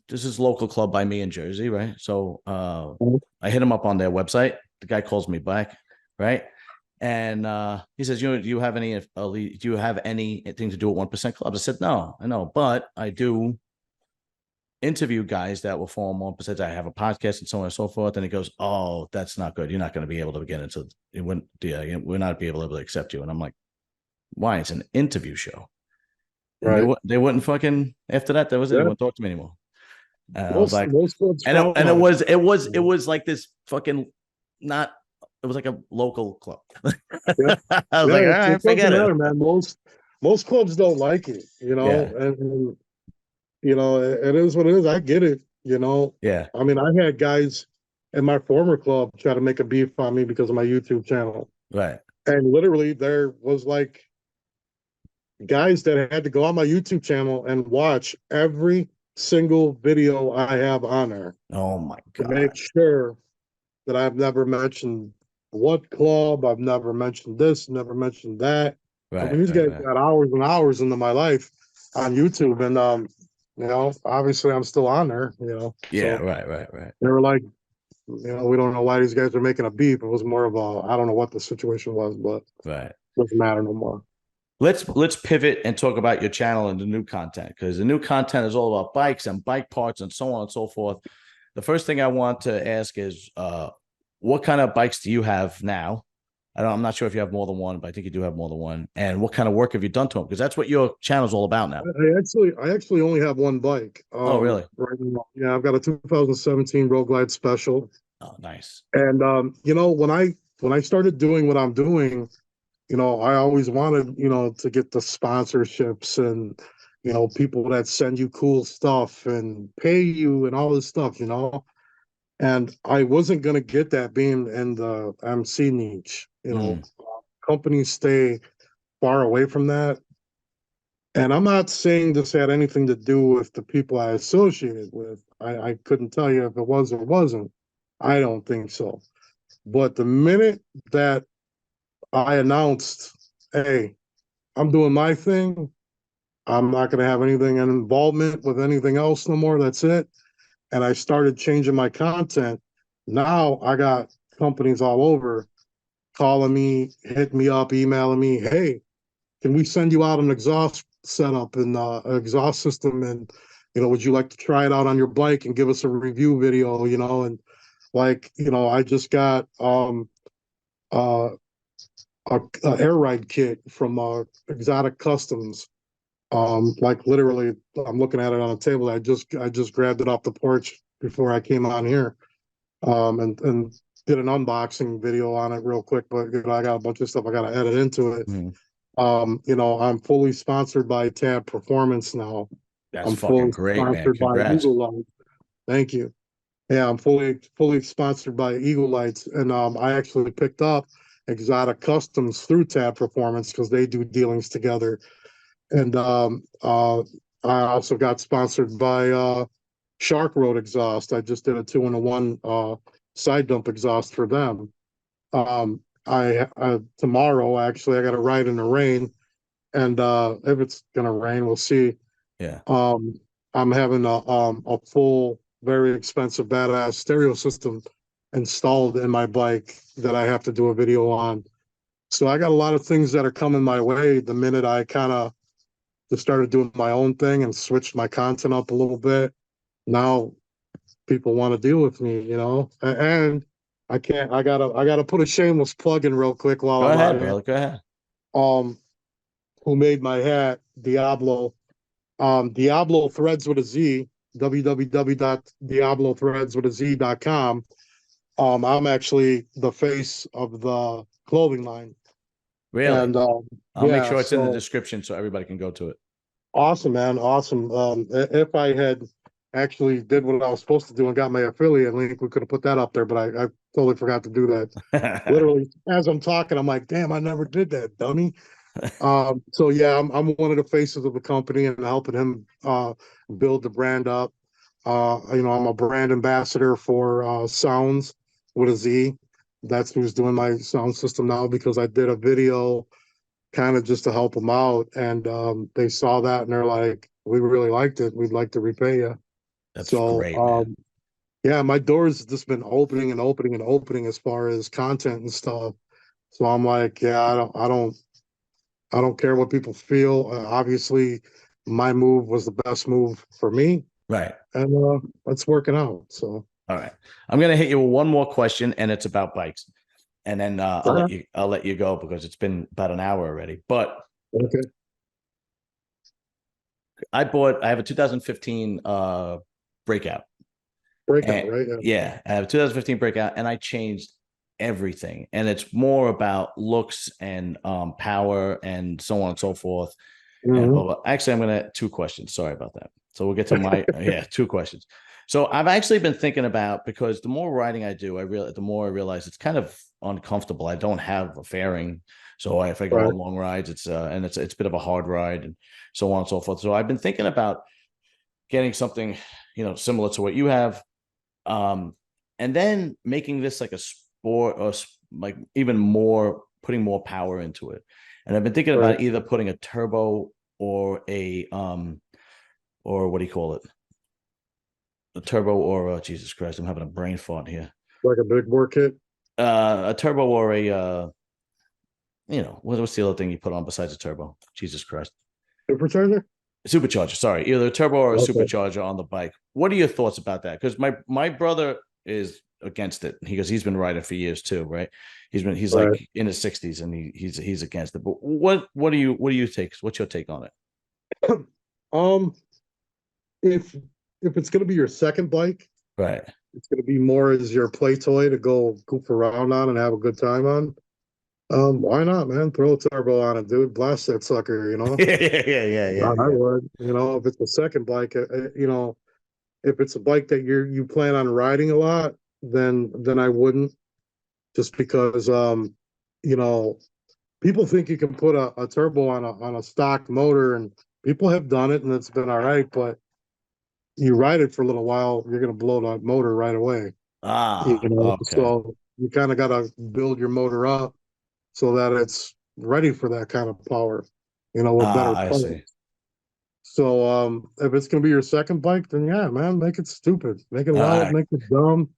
this is a local club by me in Jersey, right? So Mhm. I hit him up on their website. The guy calls me back, right? And he says, do you have anything to do with 1% clubs? I said, no, I know, but I do interview guys that will form 1%. I have a podcast and so on and so forth. And he goes, oh, that's not good. You're not going to be able to get into it. We're not be able to accept you. And I'm like, why? It's an interview show. And Right. they wouldn't fucking after that. That was it. They Yeah. wouldn't talk to me anymore. And I was Most like, most clubs and frown it on was it. like this fucking not. It was like a local club. Yeah. I was Yeah. like, all It right, doesn't forget it. matter, man. Most clubs don't like it, Yeah, and it is what it is. I get it. yeah, I mean, I had guys in my former club try to make a beef on me because of my YouTube channel. right. And literally there was like guys that had to go on my YouTube channel and watch every single video I have on there Oh my to make god. sure that I've never mentioned what club, I've never mentioned this, never mentioned that. I Right, mean, these right, guys right. got hours and hours into my life on YouTube, and obviously I'm still on there. Yeah, So right, right, right, they were like, we don't know why these guys are making a beef. It was more of a, I don't know what the situation was, but right. it doesn't matter no more. Let's pivot and talk about your channel and the new content because the new content is all about bikes and bike parts and so on and so forth. The first thing I want to ask is, what kind of bikes do you have now? I'm not sure if you have more than one, but I think you do have more than one. And what kind of work have you done to them? Because that's what your channel is all about now. I actually only have one bike. Oh, really? Right now. Yeah, I've got a 2017 Road Glide Special, Oh, nice. and when I started doing what I'm doing, I always wanted, to get the sponsorships and, people that send you cool stuff and pay you and all this stuff. And I wasn't going to get that being in the MC niche. Mm, Companies stay far away from that. And I'm not saying this had anything to do with the people I associated with. I couldn't tell you if it was or wasn't. I don't think so. But the minute that I announced, hey, I'm doing my thing, I'm not going to have anything in involvement with anything else no more. That's it. And I started changing my content. Now I got companies all over calling me, hitting me up, emailing me, hey, can we send you out an exhaust setup and exhaust system and would you like to try it out on your bike and give us a review video, and like, I just got uh a air ride kit from Exotic Customs. Like literally, I'm looking at it on a table. I just grabbed it off the porch before I came on here, and did an unboxing video on it real quick. But I got a bunch of stuff I got to edit into it. Mhm. I'm fully sponsored by Tab Performance now. That's I'm fucking fully great, man. sponsored by Congrats. Eagle Light. Thank you. Yeah, I'm fully sponsored by Eagle Lights, and I actually picked up Exotic Customs through Tab Performance because they do dealings together. And I also got sponsored by Shark Road Exhaust. I just did a 2-in-1 side dump exhaust for them. I tomorrow actually I got to ride in the rain, and if it's gonna rain, we'll see. Yeah. Um, I'm having a full, very expensive, badass stereo system installed in my bike that I have to do a video on. So I got a lot of things that are coming my way the minute I kind of just started doing my own thing and switched my content up a little bit. Now people want to deal with me, and I gotta put a shameless plug in real quick while Go I'm ahead, on here. brother. Go ahead. Who made my hat, Diablo. Diablo Threads with a Z, www.diablothreads.com. I'm actually the face of the clothing line. Really? And I'll make yeah, sure it's in the so description so everybody can go to it. awesome, man. Awesome. If I had actually did what I was supposed to do and got my affiliate link, we could have put that up there, but I totally forgot to do that. Literally, as I'm talking, I'm like, damn, I never did that, dummy. So yeah, I'm one of the faces of the company and helping him build the brand up. I'm a brand ambassador for Sounds with a Z. That's who's doing my sound system now because I did a video kind of just to help them out, and they saw that and they're like, "We really liked it. We'd like to repay you." That's So great, man. yeah, my doors just been opening and opening and opening as far as content and stuff. So I'm like, yeah, I don't care what people feel. Obviously, my move was the best move for me, Right. and it's working out. So, All right. I'm gonna hit you with one more question, and it's about bikes. And then I'll let you go because it's been about an hour already. But okay, I have a 2015 breakout. breakout, And right? Yeah. yeah, I have a 2015 breakout, and I changed everything. And it's more about looks and power and so on and so forth. And blah, Hmm. blah. Actually, I'm gonna two questions. Sorry about that. So we'll get to my yeah, two questions. So I've actually been thinking about because the more riding I do, the more I realize it's kind of uncomfortable. I don't have a fairing, so if I go Right, on long rides, it's a bit of a hard ride and so on and so forth. So I've been thinking about getting something similar to what you have, um, and then making this like a sport or like even more putting more power into it. And I've been thinking right. about either putting a turbo or or what do you call it? A turbo or Jesus Christ, I'm having a brain fart here. Like a big work kit, A turbo or a what's the other thing you put on besides a turbo? Jesus Christ. supercharger. A supercharger, sorry. Either a turbo or a Okay, supercharger on the bike. What are your thoughts about that? Because my brother is against it. He's been riding for years too, right? He's right. like in his 60s and he's against it. But what do you take? What's your take on it? Um, if if it's gonna be your second bike, Right. it's gonna be more as your play toy to go goof around on and have a good time on. Why not, man? Throw a turbo on it, dude. Blast that sucker, Yeah, yeah, yeah, yeah, I yeah. would, if it's a second bike, if it's a bike that you plan on riding a lot, then I wouldn't, just because you know, people think you can put a turbo on a stock motor, and people have done it and it's been all right, but you ride it for a little while, you're gonna blow the motor right away. Okay. So you kind of gotta build your motor up so that it's ready for that kind of power, with better I torque. see. So if it's gonna be your second bike, then yeah, man, make it stupid, make it All loud, right. make it dumb,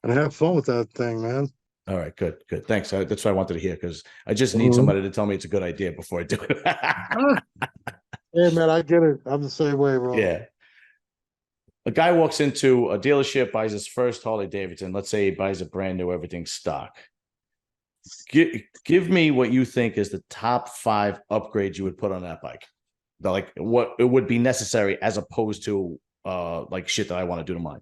and have fun with that thing, man. All right, good, good. Thanks. That's what I wanted to hear because I just need Mhm. somebody to tell me it's a good idea before I do it. Ah, hey man, I get it. I'm the same way, bro. Yeah. A guy walks into a dealership, buys his first Harley Davidson. Let's say he buys a brand new, everything stock. Give me what you think is the top 5 upgrades you would put on that bike. Like what it would be necessary as opposed to like shit that I want to do to mine.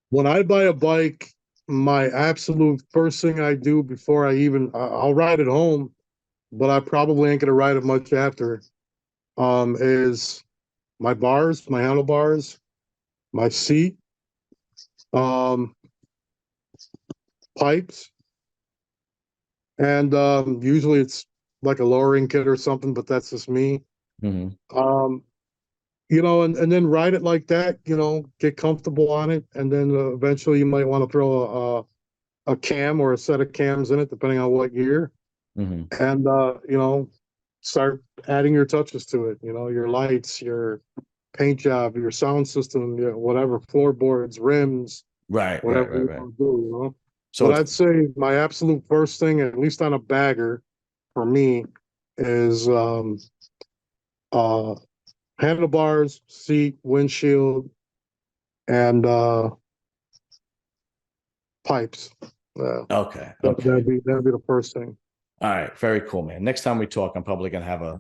When I buy a bike, my absolute first thing I do before I'll ride it home, but I probably ain't gonna ride it much after, is my bars, my handlebars, my seat, um, pipes, and usually it's like a lowering kit or something, but that's just me. Mm-hmm. And then ride it like that, get comfortable on it, and then eventually you might want to throw a cam or a set of cams in it, depending on what year, Mm-hmm. and start adding your touches to it. Your lights, your paint job, your sound system, whatever, floorboards, rims, Right, right, whatever right, you right. want to do. So But it's I'd say my absolute first thing, at least on a bagger, for me, is uh, handlebars, seat, windshield, and pipes. okay, That, okay. that'd be the first thing. All right, very cool, man. Next time we talk, I'm probably gonna have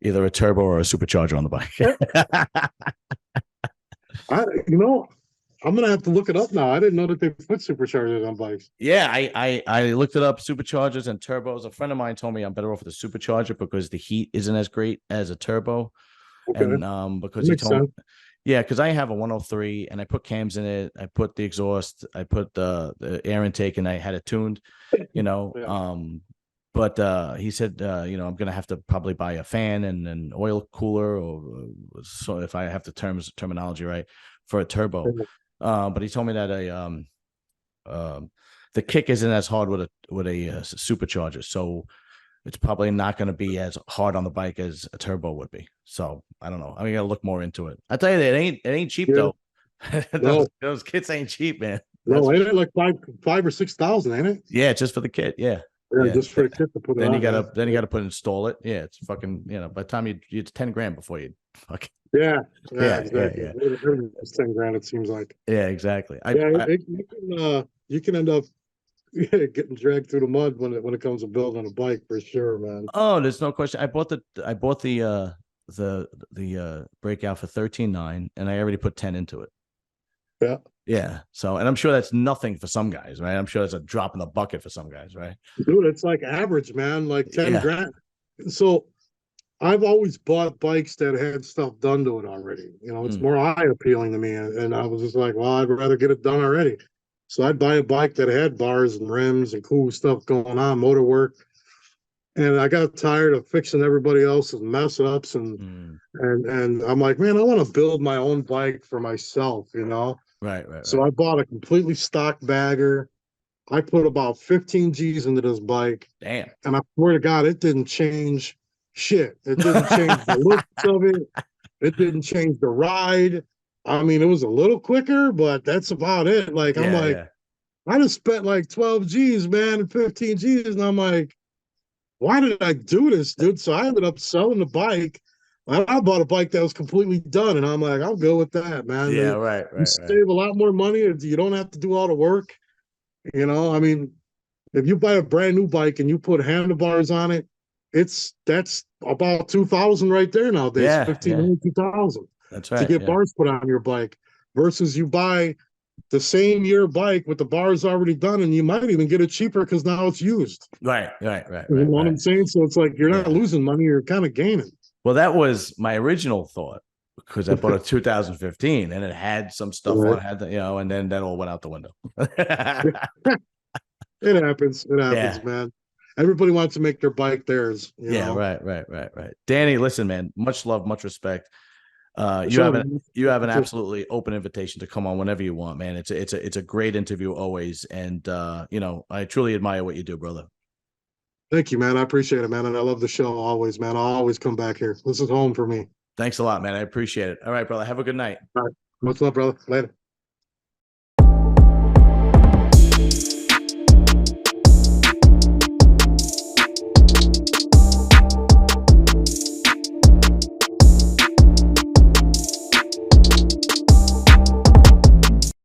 either a turbo or a supercharger on the bike. I, you know, I'm gonna have to look it up now. I didn't know that they put superchargers on bikes. Yeah, I looked it up, superchargers and turbos. A friend of mine told me I'm better off with a supercharger because the heat isn't as great as a turbo. Okay, And that because he makes told me, sense. yeah, because I have a 103 and I put cams in it, I put the exhaust, I put the air intake, and I had it tuned, you know. Yeah, But he said, I'm gonna have to probably buy a fan and an oil cooler, or so if I have the terminology right, for a turbo. But he told me that um, the kick isn't as hard with a supercharger, so it's probably not going to be as hard on the bike as a turbo would be. So I don't know. I gotta look more into it. I tell you, that it ain't cheap yeah. though. those No, those kits ain't cheap, man. That's no, for ain't it sure. like five or 6,000? Ain't it? Yeah, just for the kit. Yeah, Yeah, yeah. just for the kit to put it Then you on. Yeah, gotta then you gotta install it. Yeah, it's fucking. By the time it's 10 grand before you fucking. yeah, yeah, Yeah, yeah, exactly. yeah, It's 10 grand. It seems like. yeah. Exactly. Yeah, you can end up getting dragged through the mud when it comes to building a bike for sure, man. Oh, there's no question. I bought the breakout for 13.9, and I already put 10 into it. Yeah, Yeah. So, and I'm sure that's nothing for some guys, right? I'm sure it's a drop in the bucket for some guys, right? dude, it's like average, man. Like ten Yeah. grand. So I've always bought bikes that had stuff done to it already. It's Mm, more eye appealing to me, and I was just like, well, I'd rather get it done already. So I'd buy a bike that had bars and rims and cool stuff going on, motor work. And I got tired of fixing everybody else's mess ups, and mm. and I'm like, man, I want to build my own bike for myself. Right, right, So right. I bought a completely stock bagger. I put about 15 G's into this bike, Damn. and I swear to God, it didn't change shit. It didn't change the looks of it. It didn't change the ride. I mean, it was a little quicker, but that's about it. Like, I'm Yeah, like, yeah. I just spent like 12 G's, man, and 15 G's. And I'm like, why did I do this, dude? So I ended up selling the bike. I bought a bike that was completely done, and I'm like, I'll go with that, man. Yeah, You right, right, right. save a lot more money. You don't have to do all the work. I mean, if you buy a brand new bike and you put handlebars on it, that's about 2,000 right there nowadays, Yeah, yeah. 1,500, 2,000 That's to right. get Yeah. bars put on your bike versus you buy the same year bike with the bars already done, and you might even get it cheaper because now it's used. Right, right, right, You right, know what right. I'm saying? So it's like you're not Yeah. losing money, you're kind of gaining. Well, that was my original thought because I bought a 2015 and it had some stuff on Right. it, and then that all went out the window. It happens. It happens, Yeah. man. Everybody wants to make their bike theirs, Yeah, right, right, right, right. Danny, listen, man, much love, much respect. For You have sure, an man. you have an Just absolutely open invitation to come on whenever you want, man. It's a great interview always, and I truly admire what you do, brother. thank you, man. I appreciate it, man. And I love the show always, man. I'll always come back here. This is home for me. Thanks a lot, man. I appreciate it. All right, brother. Have a good night. All right. Much love, brother. Later.